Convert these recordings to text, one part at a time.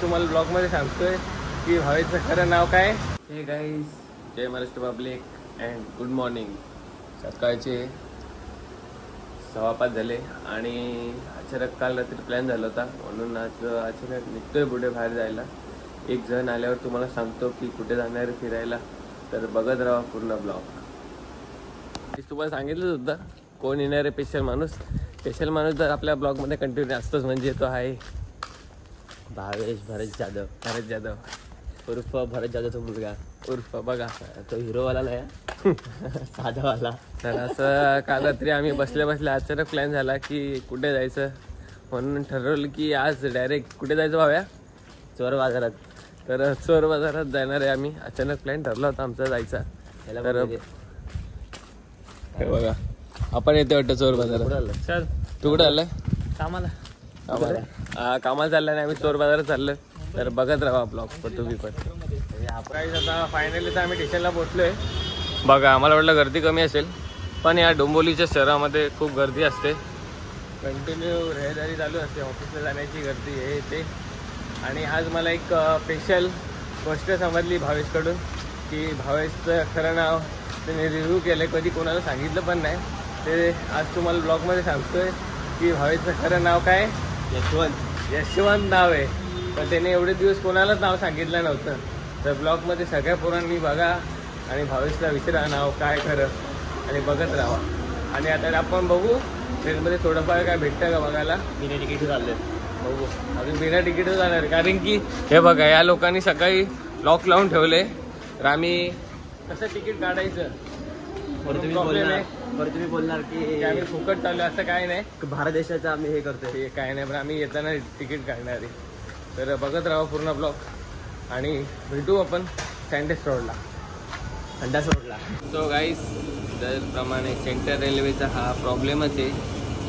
तुम्हाला ब्लॉगमध्ये सांगतोय की भावेचं खरं नाव काय. हे गाईज, जय Maharashtra public and good morning. सकाळचे 6:15 झाले आणि अचानक काल रात्री प्लॅन झाला होता म्हणून आज अचानक निघतोय पुढे बाहेर जायला. एक जण आल्यावर तुम्हाला सांगतो की कुठे जाणार फिरायला, तर बघत राहा पूर्ण ब्लॉग. तुम्हाला सांगितलंच होतं कोण येणार आहे. स्पेशल माणूस जर आपल्या ब्लॉगमध्ये कंटिन्यू असतोच म्हणजे तो आहे भावेश भरत जाधव उर्फ भरत जाधवचा मुलगा, उर्फ बघा तो हिरोवाला नाही साधावाला. तर असं काल रात्री आम्ही बसल्या अचानक प्लॅन झाला की कुठे जायचं म्हणून ठरवलं की आज डायरेक्ट कुठे जायचं भाव्या, चोर बाजारात. तर चोर बाजारात जाणार आहे आम्ही. अचानक प्लॅन ठरला होता आमचा जायचा. तर हे बघा आपण येते वाटतं चोर बाजारात. चल तू कुठे आलाय? कामाला चाललाय नाही, आम्ही चोर बाजारात चाललोय. तर बघत राहा ब्लॉग पण तुम्ही पण. आता फायनली तर आम्ही स्टेशनला पोहोचलोय. बघा आम्हाला वाटलं गर्दी कमी असेल, पण या डोंबिवलीच्या शहरामध्ये खूप गर्दी असते. कंटिन्यू रहदारी चालू असते, ऑफिसला जाण्याची गर्दी हे ते. आणि आज मला एक स्पेशल गोष्ट समजली भावेशकडून की भावेशचं खरं नाव त्याने रिव्ह्यू केलं, कधी कोणाला सांगितलं पण नाही. ते आज तुम्हाला ब्लॉगमध्ये सांगतोय की भावेशचं खरं नाव काय. यशवंत नाव आहे, पण त्याने एवढे दिवस कोणालाच नाव सांगितलं नव्हतं. तर ब्लॉगमध्ये सगळ्या पोरांनी बघा आणि भावेशला विचारा नाव काय खरं आणि बघत राहा. आणि आता आपण बघू ट्रेनमध्ये थोडंफार काय भेटतं का बघायला. बिना तिकीट चालले बघू, अजून बिना तिकीट जाणार कारण की हे बघा या लोकांनी सकाळी लॉक लावून ठेवले. तर आम्ही कसं तिकीट काढायचं तुम्ही बोलणार की आम्ही फुकट चाललो असं काय नाही. भारत देशाचं आम्ही हे करतोय हे काय नाही, पण आम्ही येताना तिकीट काढणार आहे. तर बघत राहा पूर्ण ब्लॉग आणि भेटू आपण सँडस रोडला. सो गाईस, त्याप्रमाणे सेंट्रल रेल्वेचा हा प्रॉब्लेमच आहे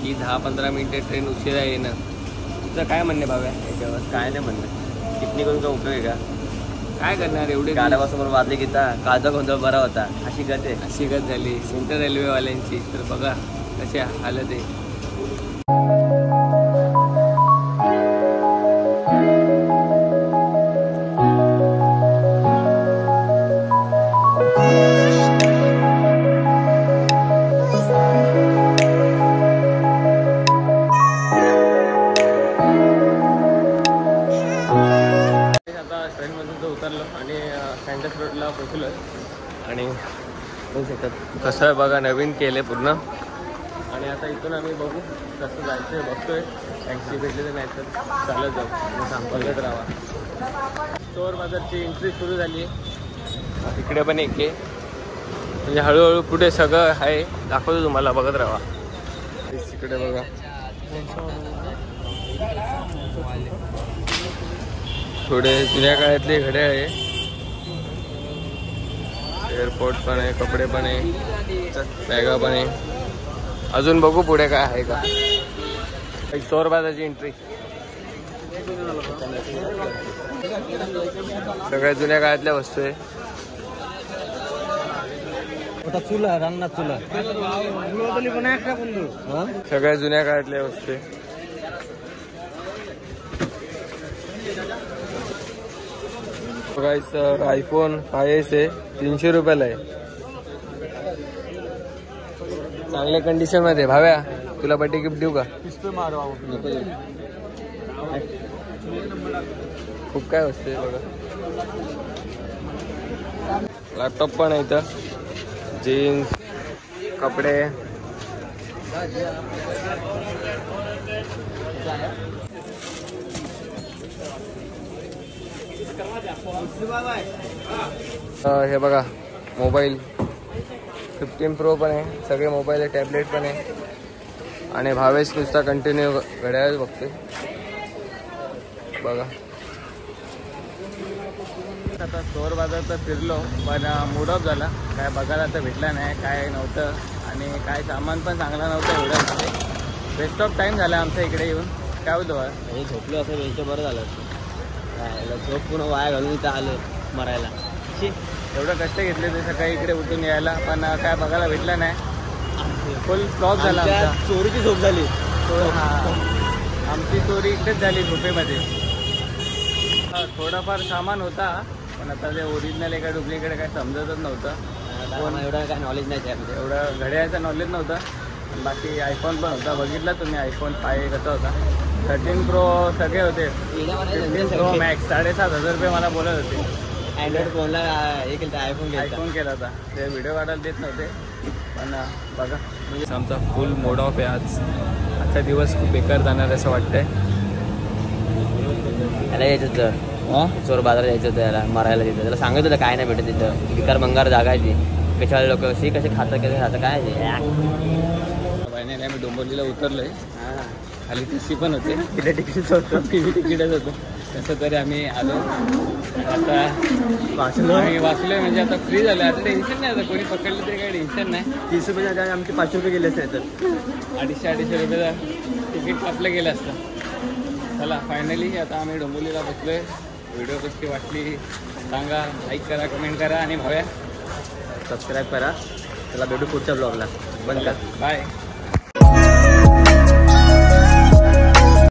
की 10-15 मिनिटे ट्रेन उशिरा येणं. तुझं काय म्हणणे भाव्या याच्यावर? काय नाही म्हणणं, कितनी करून का उपयोग आहे का? काय करणार एवढे गाड्यापासून वाजले घेता काळजा गोंधळ बरा होता. अशी गत झाली सेंट्रल रेल्वेवाल्यांची. तर बघा कशी हालत आहे. उतरलो आणि सँडस रोडला पोचलो आणि कसं आहे बघा नवीन केलं पूर्ण. आणि आता इथून आम्ही बघू कसं जायचं बघतोय. टॅक्सी भेटली तर नाही तर चालत जाऊ, बघत राहा. चोर बाजारची एंट्री सुरू झाली आहे. इकडे पण एक आहे म्हणजे हळूहळू पुढे सगळं आहे दाखवतो तुम्हाला, बघत राहा. इकडे बघा थोडे जुन्या काळातले घड्याळ आहे. एअरपोर्ट पण आहे, कपडे पण आहे, बॅगा पण आहे. अजून बघू पुढे काय आहे का. चोर बाजारची एंट्री सगळ्या जुन्या काळातल्या वस्तू आहे. चुला रांगणात चुला सगळ्या जुन्या काळातल्या वस्तू आहे. आयफोन 5S आहे, 300 रुपयाला आहे. चांगल्या कंडिशन मध्ये. भाव्या तुला बर्थडे गिफ्ट देऊ का? खूप काय वस्तू आहे बघा. लॅपटॉप पण आहे इथं, जीन्स, कपडे. हे बघा मोबाईल 15 Pro पण आहे, सगळे मोबाईल आहे, टॅबलेट पण आहे. आणि भावेश नुसता कंटिन्यू घड्याळ बघते बघा. आता चोर बाजार तर फिरलो पण मूड ऑफ झाला. काय बघायला तर भेटला नाही, काय नव्हतं आणि काय सामान पण चांगला नव्हतं एवढ्यामध्ये. वेस्ट ऑफ टाईम झाला आमच्या इकडे येऊन. काय होतं हे झोपलो असं वेळचं बरं झालं. झोप पुन्हा वाया घालून इथं आलं मरायला. एवढं कष्ट घेतले ते सकाळी इकडे उठून यायला, पण काय बघायला भेटलं नाही. फुल फ्लॉप झाला. चोरीची झोप झाली. आमची चोरी इकडेच झाली झोपेमध्ये. थोडाफार सामान होता, पण आता ते ओरिजिनल आहे का डुप्लिकेट आहे काय समजतच नव्हतं. एवढं काय नॉलेज नाही त्यामध्ये. एवढं घड्याळाचं नॉलेज नव्हतं. आणि बाकी आयफोन पण होता, बघितला तुम्ही आयफोन 5 कसा होता. 13 प्रो सगळे होते. 15 प्रो मॅक्स 7,500 रुपये मला बोलत होते. अँड्रॉइड फोनला हे केलं आयफोन केला होता. ते व्हिडिओ काढायला देत नव्हते, पण बघा म्हणजे आमचा फुल मोड ऑफ आहे आज. आजचा दिवस खूप बेकार जाणार असं वाटतंय. त्याला यायचं होतं चोर बाजारात यायचं होतं, याला मरायला तिथं. त्याला सांगत होतं काय नाही भेटत तिथं, विकार मंगार जागा आहे ती. कशाला लोक शी कसे खातं कसे खातं काय फायनली आम्ही डोंबिवलीला उतरलोय. खाली टीसी पण होते, तिथे तिकीटच होतं, तिकीटच होतं. तसं तरी आम्ही आलो. आता आम्ही वाचलोय म्हणजे आता फ्री झालं. आता टेन्शन नाही, आता कोणी पकडलं तरी काही टेन्शन नाही. 30 रुपये आमचे 500 रुपये गेले असते तर 250-250 रुपयाचं तिकीट कापलं गेलं असतं. चला फायनली आता आम्ही डोंबिवलीला बसलोय. व्हिडिओ कशी वाटली सांगा, लाईक करा, कमेंट करा आणि भाव्या सबस्क्राईब करा. चला भेटू पुढच्या ब्लॉगला. बंद कर. बाय.